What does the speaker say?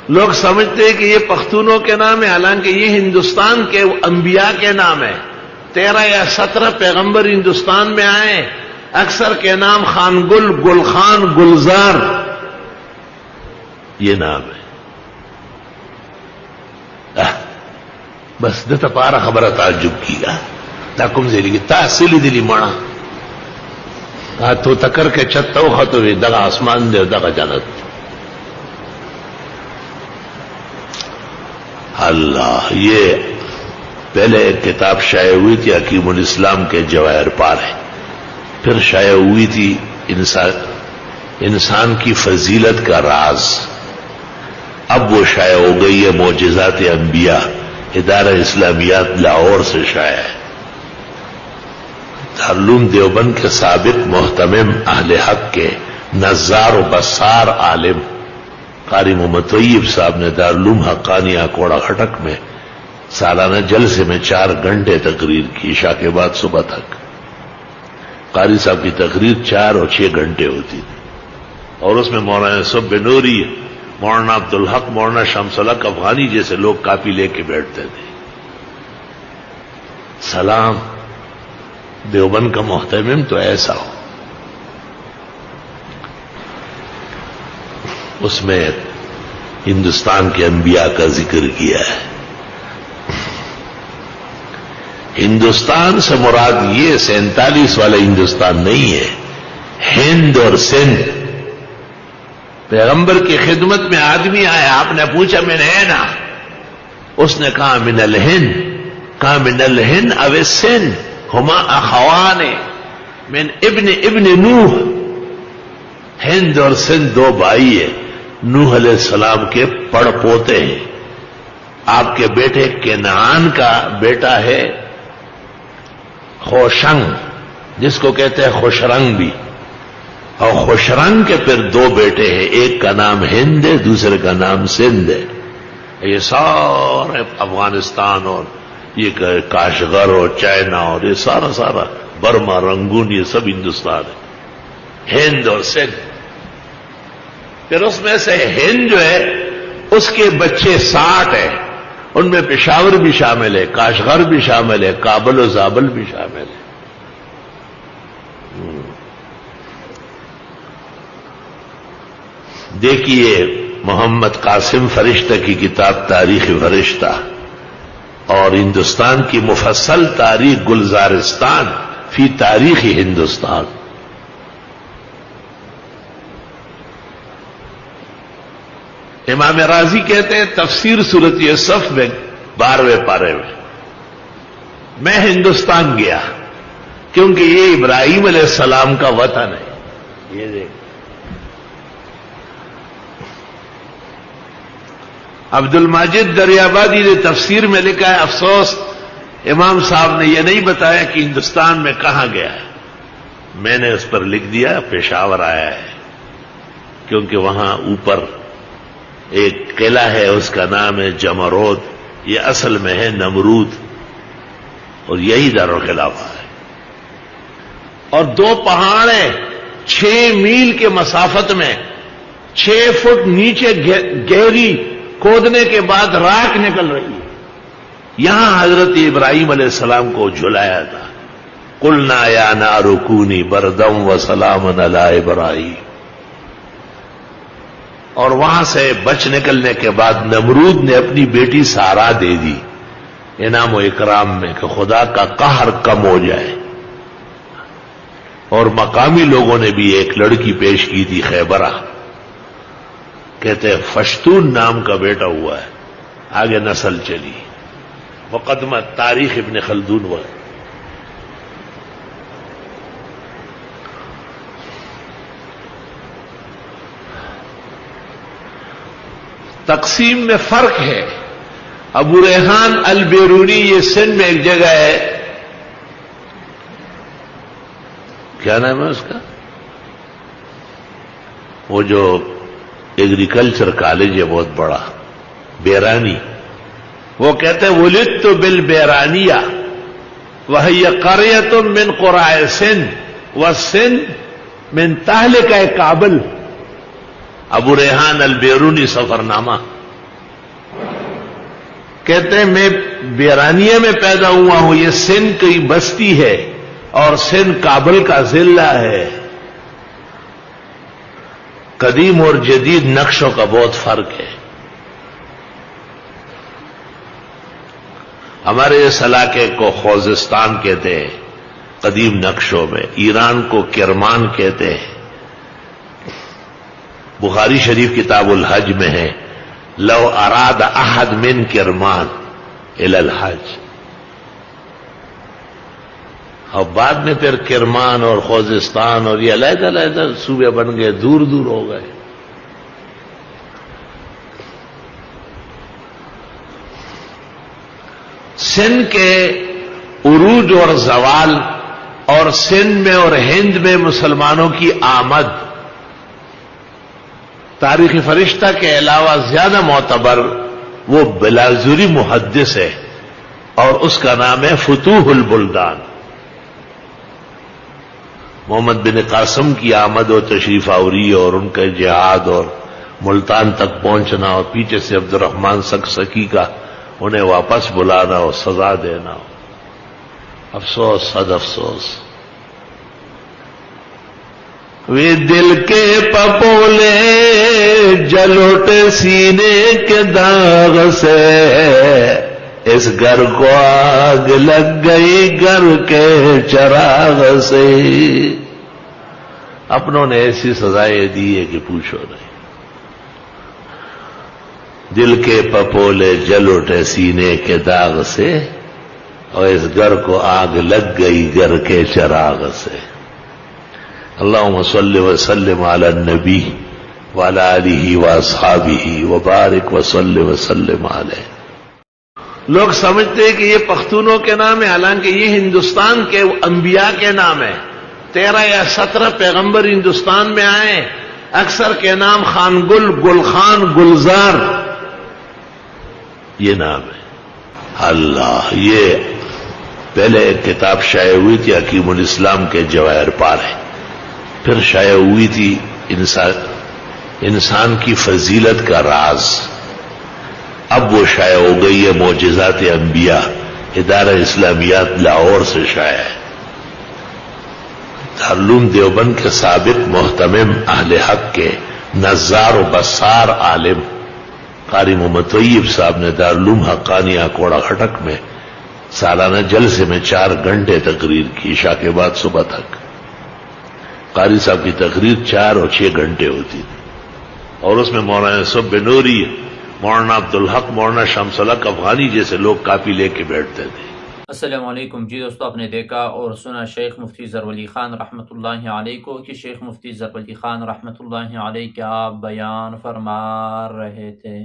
لوگ سمجھتے ہیں کہ یہ پختونوں کے نام ہے، حالانکہ یہ ہندوستان کے انبیاء کے نام ہے۔ 13 یا 17 پیغمبر ہندوستان میں آئے، اکثر کے نام خان گل، گل خان، گلزار، یہ نام ہے۔ بس دتا پارا خبر تعجب کی گا دا کم زیلی کی تاثیلی دلی مانا تو تکر کے چھتو خطوی دغا آسمان دے دغا جنت۔ اللہ، یہ پہلے ایک کتاب شائع ہوئی تھی حکیم الاسلام کے جواہر پار ہے، پھر شائع ہوئی تھی انسان کی فضیلت کا راز، اب وہ شائع ہو گئی ہے معجزات انبیاء، ادارہ اسلامیات لاہور سے شائع ہے۔ دارالعلوم دیوبند کے سابق محتمم اہل حق کے نظار و بصار عالم قاری محمد طیب صاحب نے دارالعلوم حقانیہ کوڑا کھٹک میں سالانہ جلسے میں 4 گھنٹے تقریر کی، عشاء کے بعد صبح تک۔ قاری صاحب کی تقریر 4 اور 6 گھنٹے ہوتی تھی، اور اس میں مولانا یوسف بنوری، مولانا عبدالحق، مولانا شمس الحق افغانی جیسے لوگ کاپی لے کے بیٹھتے تھے۔ سلام، دیوبند کا محتمم تو ایسا ہو۔ اس میں ہندوستان کے انبیاء کا ذکر کیا ہے۔ ہندوستان سے مراد یہ 47 والا ہندوستان نہیں ہے، ہند اور سندھ۔ پیغمبر کی خدمت میں آدمی آیا، آپ نے پوچھا من ہے نا، اس نے کہا من الہند، کہا من الہند او السندھ ہما اخوان من ابن نوح، ہند اور سندھ 2 بھائی ہیں، نوح علیہ السلام کے پڑ پوتے ہیں۔ آپ کے بیٹے کنعان کا بیٹا ہے خوشنگ، جس کو کہتے ہیں خوشرنگ بھی، اور خوشرنگ کے پھر 2 بیٹے ہیں، ایک کا نام ہند ہے، دوسرے کا نام سندھ ہے۔ یہ سارے افغانستان اور یہ کاشغر اور چائنا اور یہ سارا برما، رنگون، یہ سب ہندوستان ہے، ہند اور سندھ۔ پھر اس میں سے ہند جو ہے اس کے بچے 60 ہیں، ان میں پشاور بھی شامل ہے، کاشغر بھی شامل ہے، کابل و زابل بھی شامل ہے۔ دیکھیے محمد قاسم فرشتہ کی کتاب تاریخ فرشتہ اور ہندوستان کی مفصل تاریخ گلزارستان فی تاریخ ہندوستان۔ امام رازی کہتے ہیں تفسیر سورۃ یوسف میں 12ویں پارے میں ہندوستان گیا کیونکہ یہ ابراہیم علیہ السلام کا وطن ہے۔ یہ دیکھ عبد الماجد دریابادی نے تفسیر میں لکھا ہے، افسوس امام صاحب نے یہ نہیں بتایا کہ ہندوستان میں کہاں گیا ہے۔ میں نے اس پر لکھ دیا پشاور آیا ہے، کیونکہ وہاں اوپر ایک قلعہ ہے، اس کا نام ہے جمرود، یہ اصل میں ہے نمرود، اور یہی دارالخلافہ ہے۔ اور 2 پہاڑ ہیں 6 میل کے مسافت میں، 6 فٹ نیچے گہری کھودنے کے بعد راکھ نکل رہی ہے۔ یہاں حضرت ابراہیم علیہ السلام کو جلایا تھا، قلنا یا نار کونی بردم وسلاما علی ابراہیم۔ اور وہاں سے بچ نکلنے کے بعد نمرود نے اپنی بیٹی سارا دے دی انعام و اکرام میں کہ خدا کا قہر کم ہو جائے۔ اور مقامی لوگوں نے بھی ایک لڑکی پیش کی تھی خیبرہ، کہتے ہیں فشتون نام کا بیٹا ہوا ہے، آگے نسل چلی، مقدمہ تاریخ ابن خلدون ہوا۔ تقسیم میں فرق ہے۔ ابو ریحان البیرونی یہ سندھ میں ایک جگہ ہے، کیا نام ہے اس کا، وہ جو ایگریکلچر کالج ہے بہت بڑا، بیرانی، وہ کہتے ہیں ولدت بالبیرانیہ وہی قریۃ من قرائے سندھ والسندھ من تہلکہ کابل۔ ابو ریحان البیرونی سفرنامہ کہتے ہیں میں بیرانیہ میں پیدا ہوا ہوں، یہ سندھ کی بستی ہے اور سندھ کابل کا ضلع ہے۔ قدیم اور جدید نقشوں کا بہت فرق ہے۔ ہمارے اس علاقے کو خوزستان کہتے ہیں قدیم نقشوں میں، ایران کو کرمان کہتے ہیں۔ بخاری شریف کتاب الحج میں ہے، لو اراد احد من کرمان الی الحج، اور بعد میں پھر کرمان اور خوزستان اور یہ علیحدہ علیحدہ صوبے بن گئے، دور دور ہو گئے۔ سندھ کے عروج اور زوال اور سندھ میں اور ہند میں مسلمانوں کی آمد تاریخ فرشتہ کے علاوہ زیادہ معتبر وہ بلازوری محدث ہے اور اس کا نام ہے فتوح البلدان۔ محمد بن قاسم کی آمد و تشریف آوری اور ان کا جہاد اور ملتان تک پہنچنا اور پیچھے سے عبد الرحمن سکسکی کا انہیں واپس بلانا اور سزا دینا، افسوس صد افسوس۔ وے دل کے پپولے جلوٹ سینے کے داغ سے، اس گھر کو آگ لگ گئی گھر کے چراغ سے۔ اپنوں نے ایسی سزائیں دی ہے کہ پوچھو نہیں۔ دل کے پپولے جل اٹھے سینے کے داغ سے، اور اس گھر کو آگ لگ گئی گھر کے چراغ سے۔ اللہم صلی وسلم علی النبی وعلی آلہ واصحابہ وبارک وصلی وسلم علیہ۔ لوگ سمجھتے ہیں کہ یہ پختونوں کے نام ہے، حالانکہ یہ ہندوستان کے انبیاء کے نام ہے۔ 13 یا 17 پیغمبر ہندوستان میں آئے، اکثر کے نام خان گل، گل خان، گلزار، یہ نام ہے۔ اللہ، یہ پہلے ایک کتاب شائع ہوئی تھی حکیم الاسلام کے جواہر پارے، پھر شائع ہوئی تھی انسان کی فضیلت کا راز، اب وہ شائع ہو گئی ہے معجزات انبیاء، ادارہ اسلامیات لاہور سے شائع ہے۔ دارالعلوم دیوبند کے سابق محتمم اہل حق کے نظار و بصار عالم قاری محمد طیب صاحب نے دارالعلوم حقانیہ کوڑا کھٹک میں سالانہ جلسے میں 4 گھنٹے تقریر کی، عشاء کے بعد صبح تک۔ قاری صاحب کی تقریر 4 اور 6 گھنٹے ہوتی تھی، اور اس میں مولانا یوسف بنوری، مولانا عبدالحق، مولانا شمس الحق افغانی جیسے لوگ کاپی لے کے بیٹھتے تھے۔ السلام علیکم جی دوستو، آپ نے دیکھا اور سنا شیخ مفتی ظفر خان رحمۃ اللہ علیہ کو کہ شیخ مفتی ظفر خان رحمۃ اللہ علیہ کیا بیان فرما رہے تھے۔